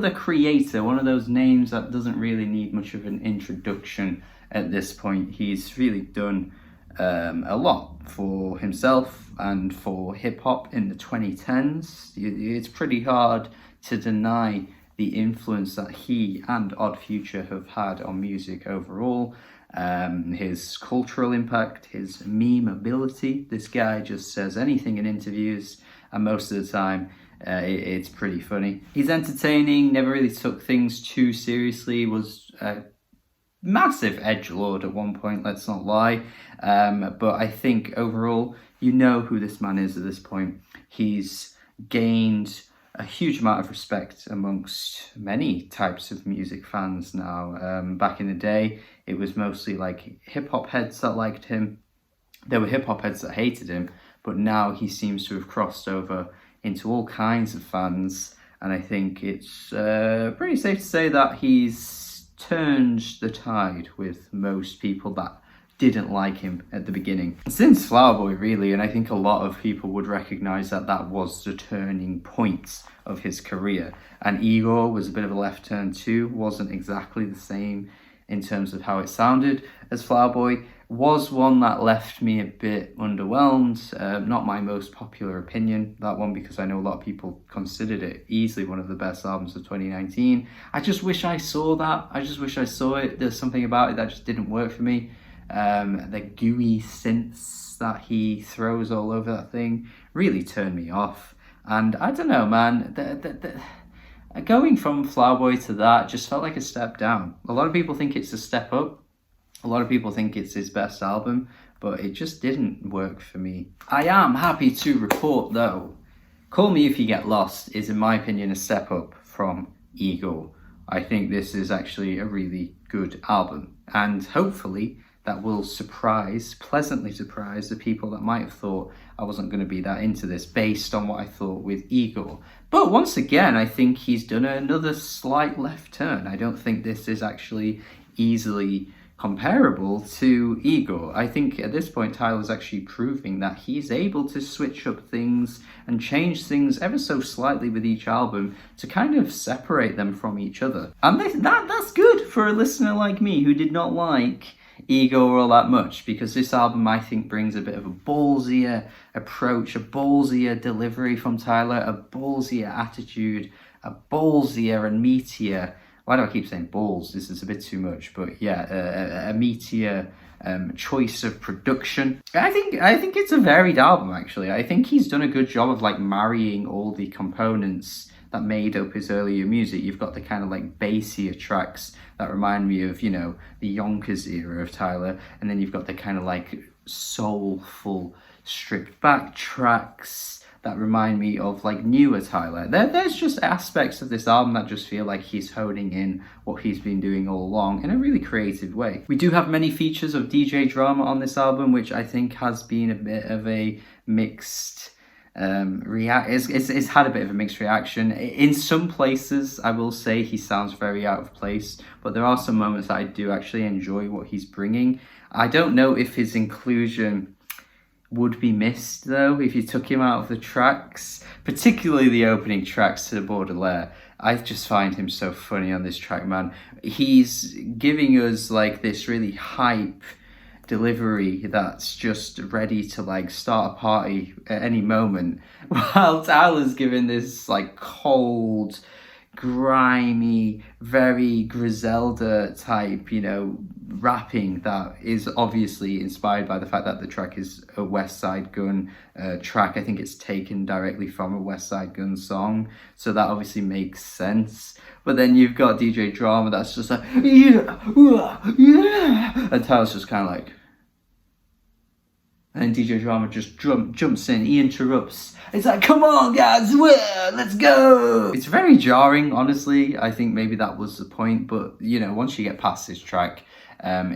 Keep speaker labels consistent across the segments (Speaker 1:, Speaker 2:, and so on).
Speaker 1: another creator, one of those names that doesn't really need much of an introduction at this point. He's really done a lot for himself and for hip-hop in the 2010s. It's pretty hard to deny the influence that he and Odd Future have had on music overall. His cultural impact, his meme ability. This guy just says anything in interviews, and most of the time it's pretty funny. He's entertaining, never really took things too seriously, was a massive edgelord at one point, let's not lie. But I think overall, you know who this man is at this point. He's gained a huge amount of respect amongst many types of music fans now. Back in the day, it was mostly like hip-hop heads that liked him. There were hip-hop heads that hated him, but now he seems to have crossed over into all kinds of fans, and I think it's pretty safe to say that he's turned the tide with most people that didn't like him at the beginning. Since Flower Boy, really, and I think a lot of people would recognise that that was the turning point of his career. And Igor was a bit of a left turn too, wasn't exactly the same in terms of how it sounded as Flower Boy. Was one that left me a bit underwhelmed. Not my most popular opinion, that one, because I know a lot of people considered it easily one of the best albums of 2019. I just wish I saw that. I just wish I saw it. There's something about it that just didn't work for me. The gooey synths that he throws all over that thing really turned me off. And I don't know, man, going from Flower Boy to that just felt like a step down. A lot of people think it's a step up. A lot of people think it's his best album, but it just didn't work for me. I am happy to report, though, Call Me If You Get Lost is, in my opinion, a step up from Ego. I think this is actually a really good album, and hopefully that will pleasantly surprise the people that might have thought I wasn't going to be that into this based on what I thought with Ego. But once again, I think he's done another slight left turn. I don't think this is actually easily comparable to Ego. I think at this point Tyler's actually proving that he's able to switch up things and change things ever so slightly with each album to kind of separate them from each other. And that's good for a listener like me who did not like Ego all that much, because this album I think brings a bit of a ballsier approach, a ballsier delivery from Tyler, a ballsier attitude, a ballsier and meatier, why do I keep saying balls? This is a bit too much, but yeah, a meatier choice of production. I think it's a varied album, actually. I think he's done a good job of like marrying all the components that made up his earlier music. You've got the kind of like bassier tracks that remind me of, you know, the Yonkers era of Tyler, and then you've got the kind of like soulful, stripped back tracks that remind me of like newer Tyler. There's just aspects of this album that just feel like he's honing in what he's been doing all along in a really creative way. We do have many features of DJ drama on this album, which I think has been a bit of a mixed it's had a bit of a mixed reaction. In some places, I will say he sounds very out of place, but there are some moments that I do actually enjoy what he's bringing. I don't know if his inclusion would be missed, though, if you took him out of the tracks, particularly the opening tracks to the Baudelaire. I just find him so funny on this track, man. He's giving us like this really hype delivery that's just ready to like start a party at any moment, while Tyler's giving this like cold, grimy, very Griselda type, you know, rapping that is obviously inspired by the fact that the track is a West Side Gun track. I think it's taken directly from a West Side Gun song, so that obviously makes sense. But then you've got DJ Drama that's just like, yeah, yeah, and Tyler's just kind of like, and then DJ Drama just jumps in, he interrupts. It's like, come on guys, let's go. It's very jarring, honestly. I think maybe that was the point, but you know, once you get past this track,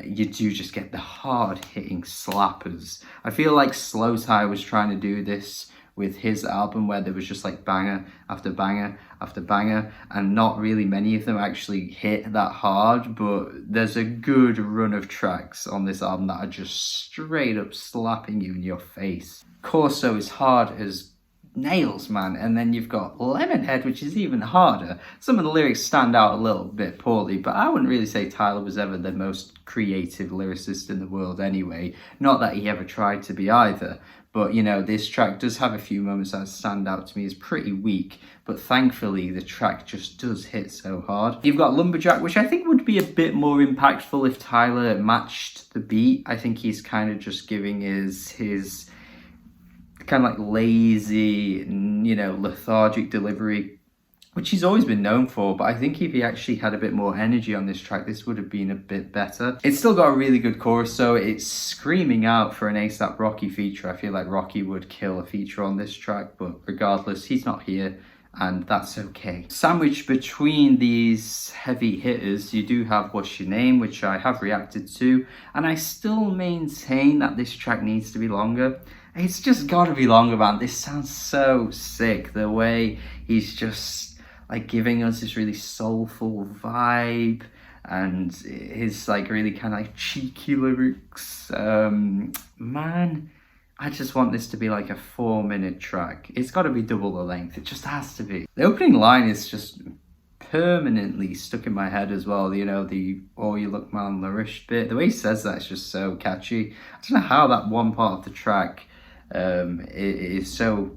Speaker 1: you do just get the hard-hitting slappers. I feel like Slow Tie was trying to do this with his album, where there was just like banger after banger after banger, and not really many of them actually hit that hard, but there's a good run of tracks on this album that are just straight up slapping you in your face. Corso is hard as nails, man. And then you've got Lemonhead, which is even harder. Some of the lyrics stand out a little bit poorly, but I wouldn't really say Tyler was ever the most creative lyricist in the world anyway. Not that he ever tried to be either. But, you know, this track does have a few moments that stand out to me as pretty weak. But thankfully, the track just does hit so hard. You've got Lumberjack, which I think would be a bit more impactful if Tyler matched the beat. I think he's kind of just giving his kind of like lazy, you know, lethargic delivery, which he's always been known for, but I think if he actually had a bit more energy on this track, this would have been a bit better. It's still got a really good chorus, so it's screaming out for an A$AP Rocky feature. I feel like Rocky would kill a feature on this track, but regardless, he's not here, and that's okay. Sandwiched between these heavy hitters, you do have What's Your Name, which I have reacted to, and I still maintain that this track needs to be longer. It's just gotta be longer, man. This sounds so sick, the way he's just like giving us this really soulful vibe, and his like really kind of like cheeky lyrics. Man, I just want this to be like a 4-minute track. It's got to be double the length. It just has to be. The opening line is just permanently stuck in my head as well. You know, the "oh you look malnourished" bit. The way he says that is just so catchy. I don't know how that one part of the track is so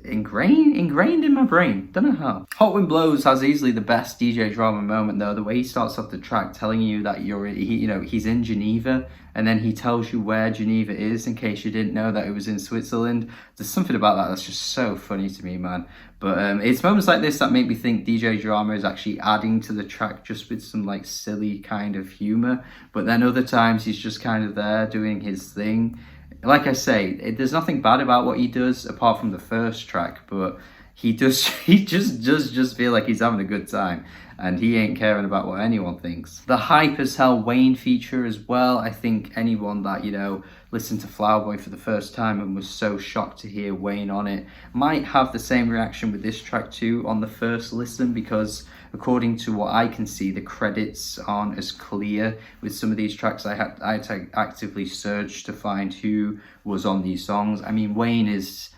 Speaker 1: ingrained in my brain. Don't know how. Hot Wind Blows has easily the best DJ drama moment though. The way he starts off the track telling you that he's in Geneva, and then he tells you where Geneva is in case you didn't know that it was in Switzerland. There's something about that that's just so funny to me, man. But it's moments like this that make me think DJ Drama is actually adding to the track just with some like silly kind of humor, but then other times he's just kind of there doing his thing. Like I say, there's nothing bad about what he does apart from the first track, but he just feel like he's having a good time, and he ain't caring about what anyone thinks. The hype as hell Wayne feature as well. I think anyone that, you know, listened to Flower Boy for the first time and was so shocked to hear Wayne on it might have the same reaction with this track too on the first listen, because according to what I can see, the credits aren't as clear with some of these tracks. I had to actively search to find who was on these songs. I mean, Wayne is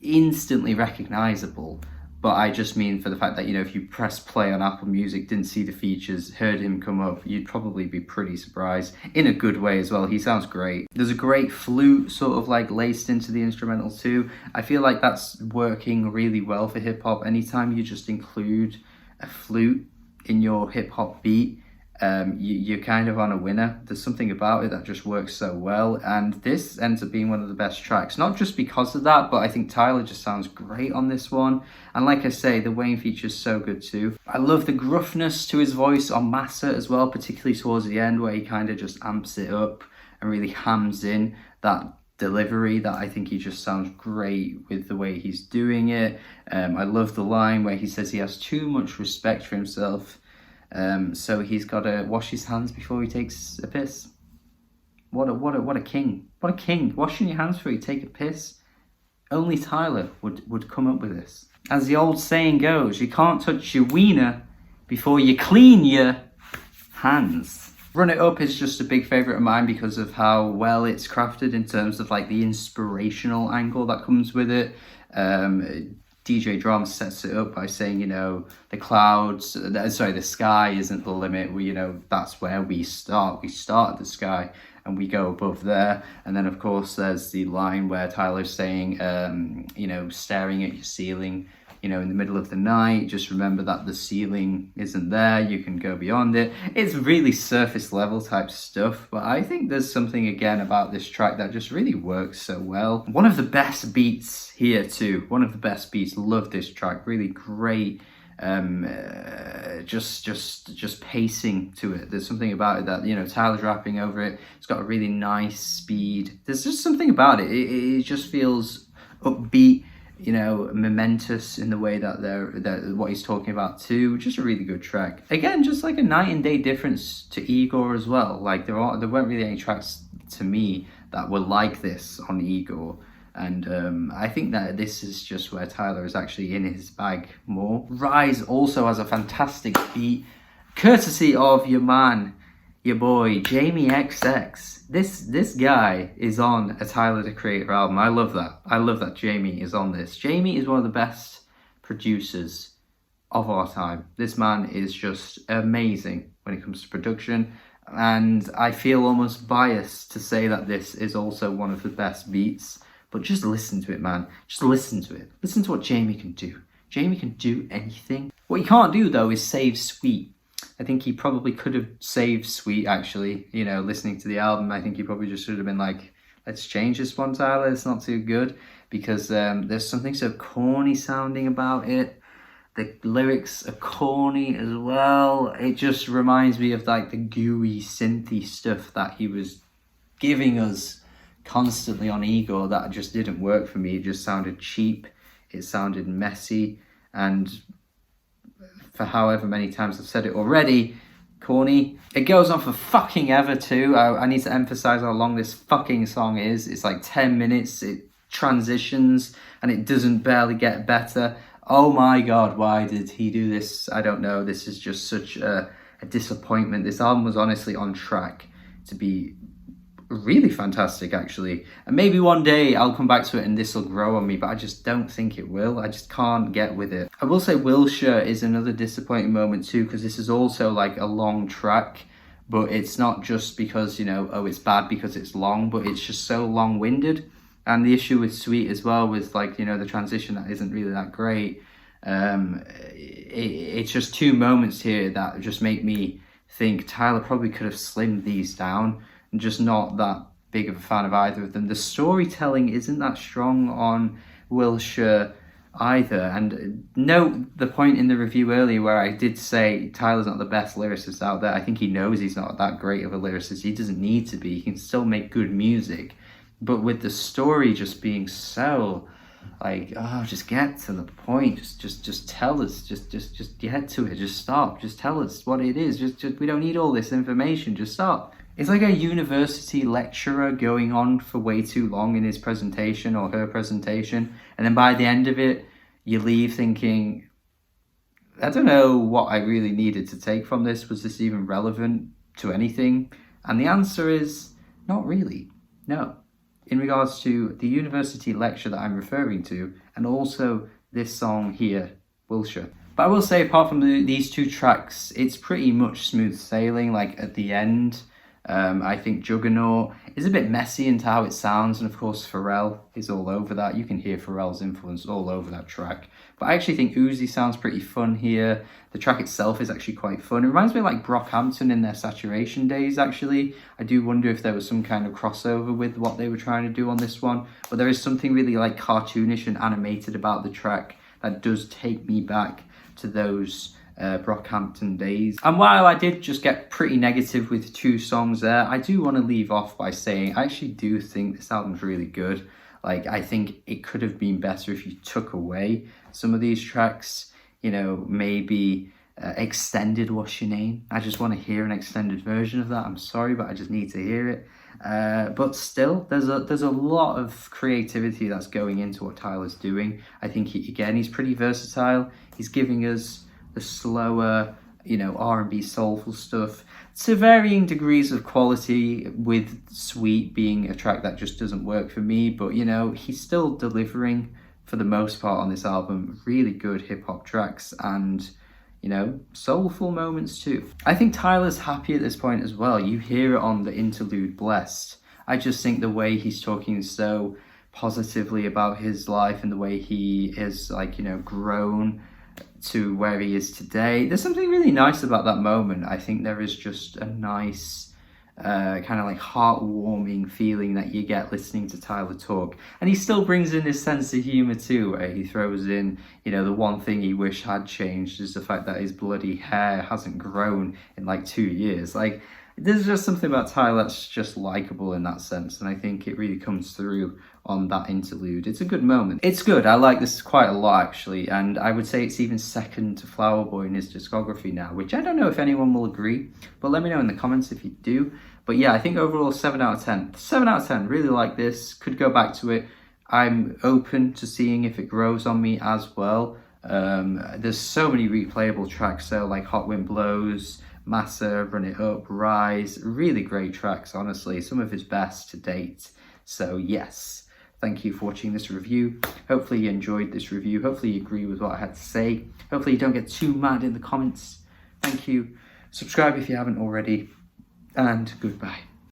Speaker 1: instantly recognizable, but I just mean for the fact that, you know, if you press play on Apple Music, didn't see the features, heard him come up, you'd probably be pretty surprised in a good way as well. He sounds great. There's a great flute sort of like laced into the instrumental too. I feel like that's working really well for hip hop. Anytime you just include a flute in your hip hop beat, you're kind of on a winner. There's something about it that just works so well, and this ends up being one of the best tracks, not just because of that, but I think Tyler just sounds great on this one. And like I say, the Wayne feature is so good too. I love the gruffness to his voice on Massa as well, particularly towards the end where he kind of just amps it up and really hams in that delivery that I think he just sounds great with the way he's doing it. I love the line where he says he has too much respect for himself, so he's got to wash his hands before he takes a piss. What a king. What a king. Washing your hands before you take a piss. Only Tyler would come up with this. As the old saying goes, you can't touch your wiener before you clean your hands. Run It Up is just a big favourite of mine because of how well it's crafted in terms of like the inspirational angle that comes with it. DJ Drama sets it up by saying, you know, the sky isn't the limit. You know, that's where we start. We start at the sky and we go above there. And then of course there's the line where Tyler's saying, you know, staring at your ceiling, you know, in the middle of the night, just remember that the ceiling isn't there, you can go beyond it. It's really surface level type stuff, but I think there's something again about this track that just really works so well. One of the best beats here too, one of the best beats. Love this track, really great, just pacing to it. There's something about it that, you know, Tyler's rapping over it, it's got a really nice speed. There's just something about it, it just feels upbeat, you know, momentous in the way that what he's talking about too. Just a really good track. Again, just like a night and day difference to Igor as well. Like there weren't really any tracks to me that were like this on Igor. And I think that this is just where Tyler is actually in his bag more. Rise also has a fantastic beat, courtesy of your man, your boy Jamie XX. This guy is on a Tyler the Creator album. I love that. I love that Jamie is on this. Jamie is one of the best producers of our time. This man is just amazing when it comes to production, and I feel almost biased to say that this is also one of the best beats. But just listen to it, man. Just listen to it. Listen to what Jamie can do. Jamie can do anything. What he can't do, though, is save Sweet. I think he probably could have saved Sweet, actually. You know, listening to the album, I think he probably just should have been like, let's change this one, Tyler. It's not too good. Because there's something so corny sounding about it. The lyrics are corny as well. It just reminds me of like the gooey, synthy stuff that he was giving us constantly on Ego that just didn't work for me. It just sounded cheap, it sounded messy, and for however many times I've said it already, corny. It goes on for fucking ever too. I need to emphasize how long this fucking song is. It's like 10 minutes, it transitions, and it doesn't barely get better. Oh my god, why did he do this? I don't know. This is just such a disappointment. This album was honestly on track to be really fantastic, actually, and maybe one day I'll come back to it and this will grow on me, but I just don't think it will. I just can't get with it. I will say Wilshire is another disappointing moment too, because this is also like a long track, but it's not just because, you know, oh, it's bad because it's long, but it's just so long-winded. And the issue with Sweet as well was like, you know, the transition that isn't really that great. It's just two moments here that just make me think Tyler probably could have slimmed these down. I'm just not that big of a fan of either of them. The storytelling isn't that strong on Wilshire either. And note the point in the review earlier where I did say Tyler's not the best lyricist out there. I think he knows he's not that great of a lyricist. He doesn't need to be. He can still make good music. But with the story just being so like, oh, just get to the point. Just tell us. Just get to it. Just stop. Just tell us what it is. Just we don't need all this information. Just stop. It's like a university lecturer going on for way too long in his presentation or her presentation. And then by the end of it, you leave thinking, I don't know what I really needed to take from this. Was this even relevant to anything? And the answer is not really. No. In regards to the university lecture that I'm referring to, and also this song here, Wilshire. But I will say, apart from these two tracks, it's pretty much smooth sailing. Like at the end, I think Juggernaut is a bit messy into how it sounds, and of course Pharrell is all over that. You can hear Pharrell's influence all over that track. But I actually think Uzi sounds pretty fun here. The track itself is actually quite fun. It reminds me of like Brockhampton in their Saturation days, actually. I do wonder if there was some kind of crossover with what they were trying to do on this one. But there is something really like cartoonish and animated about the track that does take me back to those Brockhampton days. And while I did just get pretty negative with two songs there, I do want to leave off by saying I actually do think this album's really good. Like, I think it could have been better if you took away some of these tracks, you know, maybe extended What's Your Name. I just want to hear an extended version of that. I'm sorry, but I just need to hear it. But still, there's a lot of creativity that's going into what Tyler's doing. I think, he's pretty versatile. He's giving us the slower, you know, R&B soulful stuff to varying degrees of quality, with Sweet being a track that just doesn't work for me. But, you know, he's still delivering, for the most part on this album, really good hip-hop tracks and, you know, soulful moments too. I think Tyler's happy at this point as well. You hear it on the interlude Blessed. I just think the way he's talking so positively about his life and the way he is, like, you know, grown to where he is today. There's something really nice about that moment. I think there is just a nice kind of like heartwarming feeling that you get listening to Tyler talk. And he still brings in his sense of humor too, where he throws in, you know, the one thing he wish had changed is the fact that his bloody hair hasn't grown in like 2 years. Like, there's just something about Tyler that's just likable in that sense, and I think it really comes through on that interlude. It's a good moment. It's good. I like this quite a lot, actually, and I would say it's even second to Flower Boy in his discography now, which I don't know if anyone will agree, but let me know in the comments if you do. But yeah, I think overall 7 out of 10. 7 out of 10. Really like this. Could go back to it. I'm open to seeing if it grows on me as well. There's so many replayable tracks, so like Hot Wind Blows, Massa, Run It Up, Rise, really great tracks, honestly, some of his best to date. So yes, thank you for watching this review. Hopefully you enjoyed this review. Hopefully you agree with what I had to say. Hopefully you don't get too mad in the comments. Thank you. Subscribe if you haven't already, and goodbye.